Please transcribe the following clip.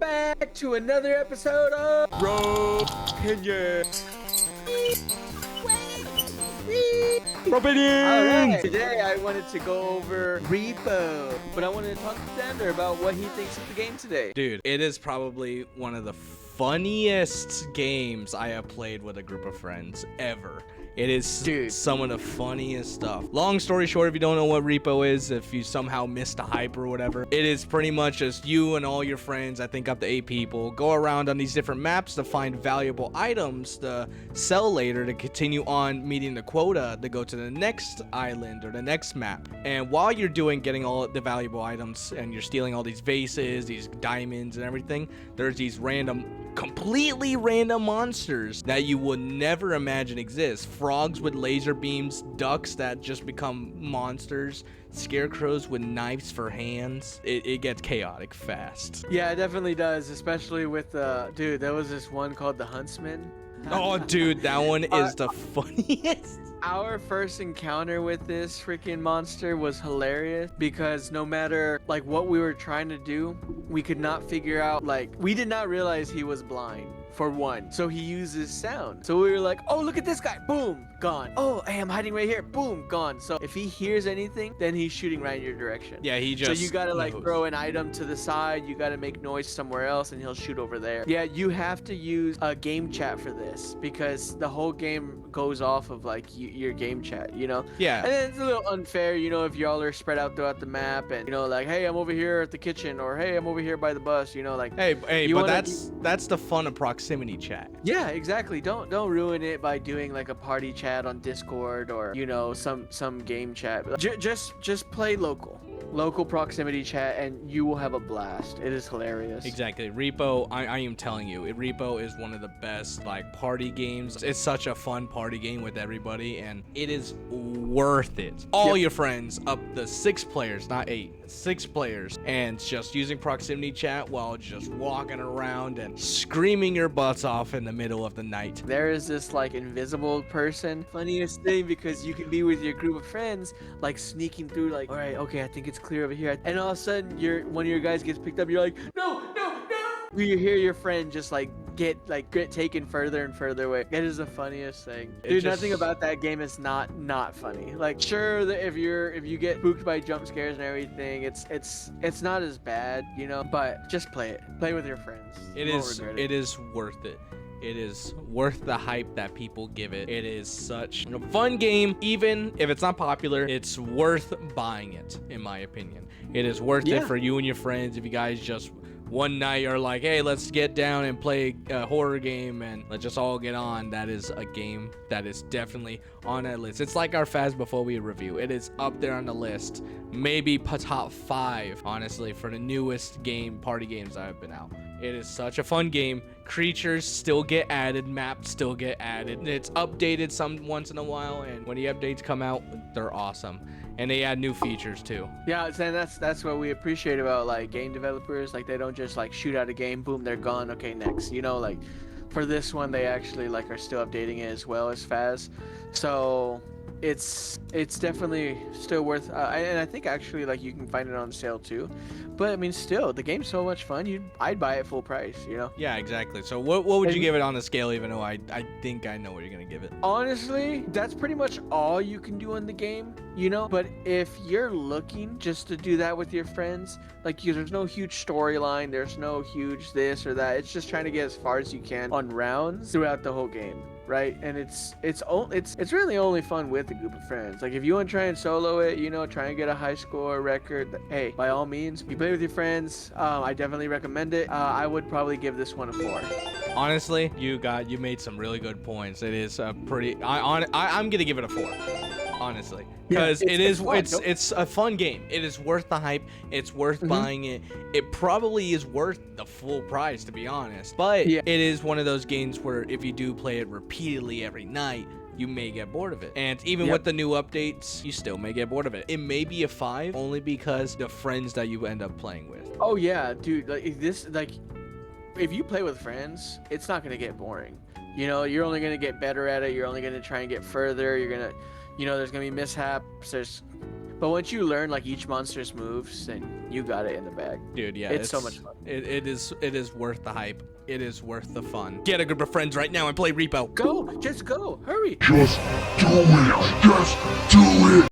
back to another episode of Bro-Pinions. Bro-Pinions! Alright, today I wanted to go over Repo, but I wanted to talk to Xander about what he thinks of the game today. Dude, it is probably one of the funniest games I have played with a group of friends ever. It is some of the funniest stuff. Long story short, if you don't know what Repo is, if you somehow missed the hype or whatever, it is pretty much just you and all your friends, I think up to 8 people, go around on these different maps to find valuable items to sell later to continue on meeting the quota to go to the next island or the next map. And while you're getting all the valuable items and you're stealing all these vases, these diamonds and everything, there's these completely random monsters that you would never imagine exist. Frogs with laser beams, ducks that just become monsters, scarecrows with knives for hands. It gets chaotic fast. Yeah, it definitely does, especially with dude, there was this one called the Huntsman. Oh, dude, that one is the funniest. Our first encounter with this freaking monster was hilarious because no matter like what we were trying to do, we could not figure out, like, we did not realize he was blind. For one, so he uses sound. So we were like, oh, look at this guy, boom, gone. Oh, hey, I'm hiding right here, boom, gone. So if he hears anything, then he's shooting right in your direction. Yeah, he just so you gotta like throw an item to the side, you gotta make noise somewhere else, and he'll shoot over there. Yeah, you have to use a game chat for this because the whole game goes off of like your game chat, you know? Yeah. And then it's a little unfair, you know, if y'all are spread out throughout the map and, you know, like, hey, I'm over here at the kitchen, or hey, I'm over here by the bus, you know, like, hey, but that's the fun of proximity chat. Yeah, exactly. Don't ruin it by doing like a party chat on Discord or, you know, some game chat. Just play local proximity chat and you will have a blast. It is hilarious. Exactly. Repo, I am telling you, Repo is one of the best like party games. It's such a fun party game with everybody and it is worth it. All your friends, up to 6 players, not 8, 6 players, and just using proximity chat while just walking around and screaming your butts off in the middle of the night. There is this like invisible person. Funniest thing, because you can be with your group of friends like sneaking through, like, all right, okay, I think it's clear over here, and all of a sudden one of your guys gets picked up, you're like, no. You hear your friend just like get taken further and further away. It is the funniest thing, dude. Nothing about that game is not funny. Like, sure, that if you get spooked by jump scares and everything, it's not as bad, you know, but just play with your friends. It is worth it. It is worth the hype that people give it. It is such a fun game. Even if it's not popular, it's worth buying it, in my opinion. It is worth it for you and your friends. If you guys just one night are like, hey, let's get down and play a horror game and let's just all get on, that is a game that is definitely on that list. It's like our Phasmophobia review. It is up there on the list. Maybe top 5, honestly, for the newest party games that have been out. It is such a fun game. Creatures still get added, maps still get added. It's updated once in a while, and when the updates come out, they're awesome. And they add new features too. Yeah, and that's what we appreciate about like game developers. Like, they don't just like shoot out a game, boom, they're gone, okay, next. You know, like for this one, they actually like are still updating it as well as Phas. So it's definitely still worth, and I think actually like you can find it on sale too. But I mean, still, the game's so much fun. I'd buy it full price, you know? Yeah, exactly. So what would you give it on the scale, even though I think I know what you're gonna give it? Honestly, that's pretty much all you can do in the game, you know? But if you're looking just to do that with your friends, like, there's no huge storyline, there's no huge this or that. It's just trying to get as far as you can on rounds throughout the whole game, right? And it's really only fun with a group of friends. Like, if you want to try and solo it, you know, try and get a high score record, hey, by all means, you play with your friends. I definitely recommend it. I would probably give this one a 4. Honestly, you made some really good points. It is a pretty, I'm gonna give it a 4. Honestly, because it's a fun game. It is worth the hype. It's worth buying it. It probably is worth the full price, to be honest. But it is one of those games where if you do play it repeatedly every night, you may get bored of it. And even with the new updates, you still may get bored of it. It may be a 5 only because the friends that you end up playing with. Oh yeah, dude. If you play with friends, it's not gonna get boring. You know, you're only gonna get better at it. You're only gonna try and get further. You're gonna, you know, there's gonna be mishaps. But once you learn like each monster's moves, then you got it in the bag. Dude, yeah, It's so much fun. It is worth the hype. It is worth the fun. Get a group of friends right now and play Repo. Go, just go, hurry. Just do it. Just do it.